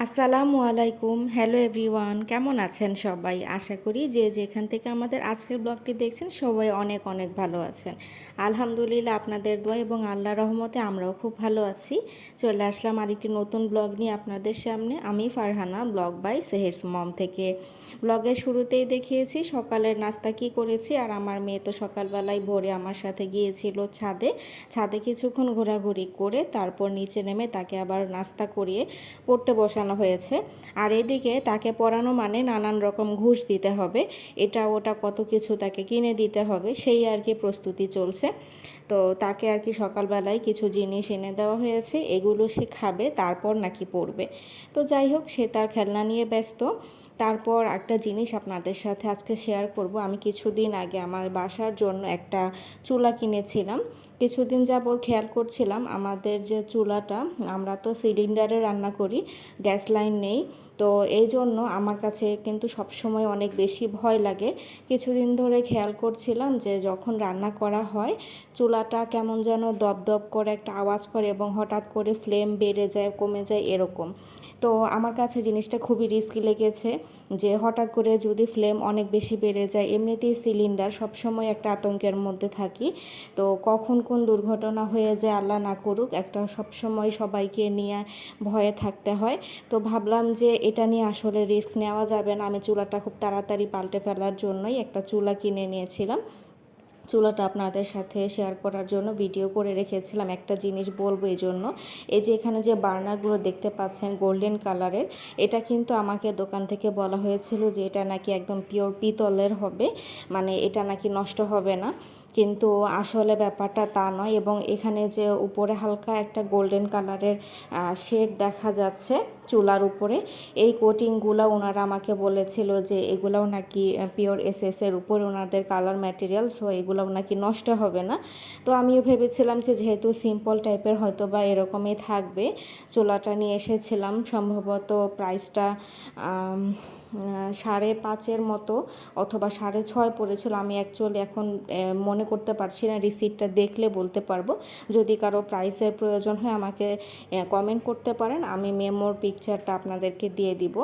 আসসালামু আলাইকুম, hello everyone, কেমন আছেন সবাই? আশা করি যে যেখান থেকে আমাদের আজকের ব্লগটি দেখছেন সবাই অনেক অনেক ভালো আছেন। আলহামদুলিল্লাহ, আপনাদের দোয়া এবং আল্লাহর রহমতে আমরাও খুব ভালো আছি। চলে আসলাম আরেকটি নতুন ব্লগ নিয়ে আপনাদের সামনে। আমি ফারহানা, ব্লগ বাই সেহেরস মম থেকে। ব্লগের শুরুতেই দেখিয়েছি সকালের নাস্তা কি করেছি, আর আমার মেয়ে তো সকালবেলায় ভোরে আমার সাথে গিয়েছিল ছাদে। ছাদে কিছুক্ষণ ঘোরাঘুরি করে তারপর নিচে নেমে তাকে আবার নাস্তা করিয়ে পড়তে বসানো হয়েছে। আর এদিকে তাকে পড়ানো মানে নানান রকম ঘুষ দিতে হবে, এটা ওটা কত কিছু তাকে কিনে দিতে হবে, সেই আর কি প্রস্তুতি চলছে। তো তাকে আর কি সকালবেলায় কিছু জিনিস এনে দেওয়া হয়েছে, এগুলো সে খাবে তারপর নাকি পড়বে। তো যাই হোক, সে তার খেলনা নিয়ে ব্যস্ত। তারপর একটা জিনিস আপনাদের সাথে আজকে শেয়ার করব। আমি কিছুদিন আগে আমার বাসার জন্য একটা চুলা কিনেছিলাম। কিছুদিন যাবত খেয়াল করছিলাম আমাদের যে চুলাটা, আমরা তো সিলিন্ডারে রান্না করি, গ্যাস লাইন নেই। তো এই জন্য আমার কাছে কিন্তু সবসময় অনেক বেশি ভয় লাগে। কিছুদিন ধরে খেয়াল করছিলাম যে যখন রান্না করা হয় চুলাটা কেমন যেন দপদপ করে একটা আওয়াজ করে এবং হঠাৎ করে ফ্লেম বেড়ে যায় কমে যায় এরকম। তো আমার কাছে জিনিসটা খুবই রিস্কি লেগেছে যে হঠাৎ করে যদি ফ্লেম অনেক বেশি বেড়ে যায়, এমনিতেই সিলিন্ডার সবসময় একটা আতঙ্কের মধ্যে থাকি। তো কখন কোন দুর্ঘটনা হয়ে যায় আল্লাহ না করুক, একটা সবসময় সবাইকে নিয়ে ভয়ে থাকতে হয়। তো ভাবলাম যে এটা নিয়ে আসলে রিস্ক নেওয়া যাবে না। আমি চুলাটা খুব তাড়াতাড়ি পাল্টে ফেলার জন্যই একটা চুলা কিনে নিয়েছিলাম। চুলাটা আপনাদের সাথে শেয়ার করার জন্য ভিডিও করে রেখেছিলাম। একটা জিনিস বলবো এই জন্য, এই যে এখানে যে বার্নারগুলো দেখতে পাচ্ছেন গোল্ডেন কালারের, এটা কিন্তু আমাকে দোকান থেকে বলা হয়েছিল যে এটা নাকি একদম পিওর পিতলের হবে, মানে এটা নাকি নষ্ট হবে না। কিন্তু আসলে ব্যাপারটা তা নয়। এবং এখানে যে উপরে হালকা একটা গোল্ডেন কালারের শেড দেখা যাচ্ছে চুলার উপরে, এই কোটিংগুলো ওনারা আমাকে বলেছিল যে এগুলাও নাকি পিওর এসএসের উপরে ওনাদের কালার ম্যাটেরিয়াল, সো এগুলোও নাকি নষ্ট হবে না। তো আমিও ভেবেছিলাম যে যেহেতু সিম্পল টাইপের হয়তো বা এরকমই থাকবে, চুলাটা নিয়ে এসেছিলাম। সম্ভবত প্রাইসটা 5.5 মতো অথবা 6.5 পড়েছিল। আমি অ্যাকচুয়ালি এখন মনে করতে পারছি না, রিসিপ্টটা দেখলে বলতে পারবো। যদি কারো প্রাইসের প্রয়োজন হয় আমাকে কমেন্ট করতে পারেন, আমি মেমোর পিকচারটা আপনাদেরকে দিয়ে দিব।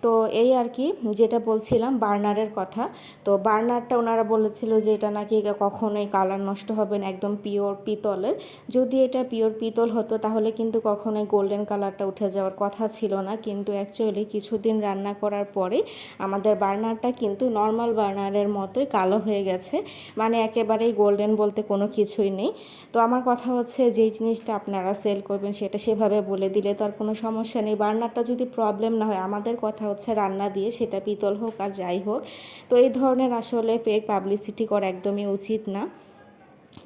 তো এই আর কি, যেটা বলছিলাম বার্নারের কথা। তো বার্নারটা ওনারা বলেছিল যে এটা নাকি কখনোই কালার নষ্ট হবে না, একদম পিওর পিতলের। যদি এটা পিওর পিতল হতো তাহলে কিন্তু কখনোই গোল্ডেন কালারটা উঠে যাওয়ার কথা ছিল না। কিন্তু অ্যাকচুয়ালি কিছুদিন রান্না করার পরে আমাদের বার্নারটা কিন্তু নর্মাল বার্নারের মতোই কালো হয়ে গেছে, মানে একেবারেই গোল্ডেন বলতে কোনো কিছুই নেই। তো আমার কথা হচ্ছে যেই জিনিসটা আপনারা সেল করবেন সেটা সেভাবে বলে দিলে তো আর কোনো সমস্যা নেই। বার্নারটা যদি প্রবলেম না হয়, আমাদের কথা হচ্ছে রান্না দিয়ে, সেটা পিতল হোক আর যাই হোক। তো এই ধরনের আসলে ফেক পাবলিসিটি করা একদমই উচিত না।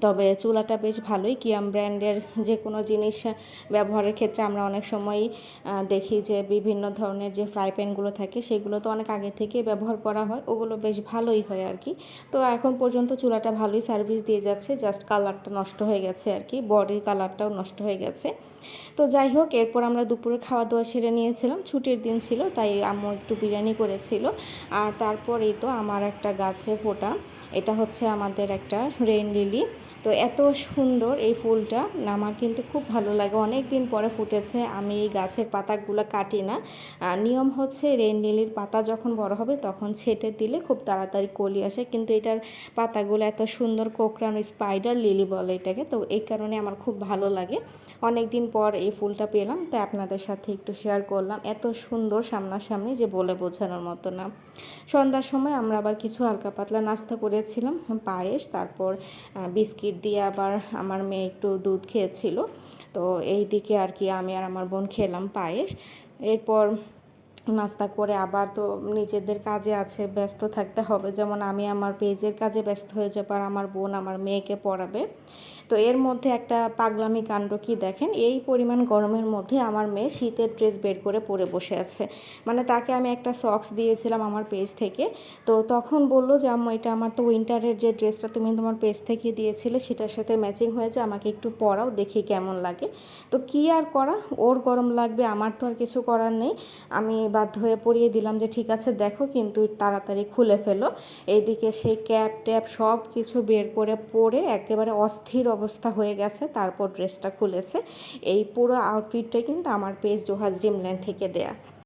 তবে চুলাটা বেশ ভালোই, কিয়াম ব্র্যান্ডের যে কোনো জিনিস ব্যবহারের ক্ষেত্রে আমরা অনেক সময়ই দেখি যে বিভিন্ন ধরনের যে ফ্রাই প্যানগুলো থাকে সেগুলো তো অনেক আগে থেকে ব্যবহার করা হয়, ওগুলো বেশ ভালোই হয় আর কি। তো এখন পর্যন্ত চুলাটা ভালোই সার্ভিস দিয়ে যাচ্ছে, জাস্ট কালারটা নষ্ট হয়ে গেছে আর কি, বডির কালারটাও নষ্ট হয়ে গেছে। তো যাই হোক, এরপর আমরা দুপুরে খাওয়া দাওয়া সেরে নিয়েছিলাম, ছুটির দিন ছিল তাই আম্মু একটু বিরিয়ানি করেছিল। আর তারপরেই তো আমার একটা গাছে ফোটা, এটা হচ্ছে আমাদের একটা রেইন লিলি। তো এত সুন্দর এই ফুলটা, আমার কিন্তু খুব ভালো লাগে, অনেক দিন পরে ফুটেছে। আমি এই গাছের পাতাগুলো কাটি না, নিয়ম হচ্ছে রেইন লিলির পাতা যখন বড় হবে তখন ছেটে দিলে খুব তাড়াতাড়ি কলি আসে। কিন্তু এটার পাতাগুলো এত সুন্দর, কোকড়ানো, স্পাইডার লিলি বলে এটাকে, তো এই কারণে আমার খুব ভালো লাগে। অনেক দিন পর এই ফুলটা পেলাম, তাই আপনাদের সাথে একটু শেয়ার করলাম। এত সুন্দর সামনাসামনি যে বলে বোঝানোর মতো না। সন্ধ্যার সময় আমরা আবার কিছু হালকা পাতলা নাস্তা করেছিলাম, পায়েস, তারপর বিস্কিট দিয়ে আবার আমার মেয়ে একটু দুধ খেয়েছিল। তো এই দিকে আর কি আমি আর আমার বোন খেলাম পায়েস। এরপর নাস্তা করে আবার তো নিজেদের কাজে আছে, ব্যস্ত থাকতে হবে। যেমন আমি আমার পেজের কাজে ব্যস্ত হয়ে যাবো, আর আমার বোন আমার মেয়েকে পড়াবে। তো এর মধ্যে একটা পাগলামি কাণ্ড কি দেখেন, এই পরিমাণ গরমের মধ্যে আমার মেয়ে শীতের ড্রেস বের করে পরে বসে আছে। মানে তাকে আমি একটা সক্স দিয়েছিলাম আমার পেজ থেকে, তো তখন বললো যে আম্মু এটা আমার তো উইন্টারের যে ড্রেসটা তুমি তোমার পেজ থেকে দিয়েছিলে সেটার সাথে ম্যাচিং হয়েছে, আমাকে একটু পরাও দেখি কেমন লাগে। তো কি আর করা, ওর গরম লাগবে, আমার তো আর কিছু করার নেই। আমি বাধ্য হয়ে পরিয়ে দিলাম যে ঠিক আছে দেখো, কিন্তু তাড়াতাড়ি খুলে ফেলো। এইদিকে সেই ক্যাপ ট্যাপ সব কিছু বের করে পরে একেবারে অস্থির অবস্থা হয়ে গেছে, তারপর ড্রেসটা খুলেছে। এই পুরো আউটফিটটাই কিন্তু আমার পেজ জোহা ড্রিমল্যান্ড থেকে দেয়া।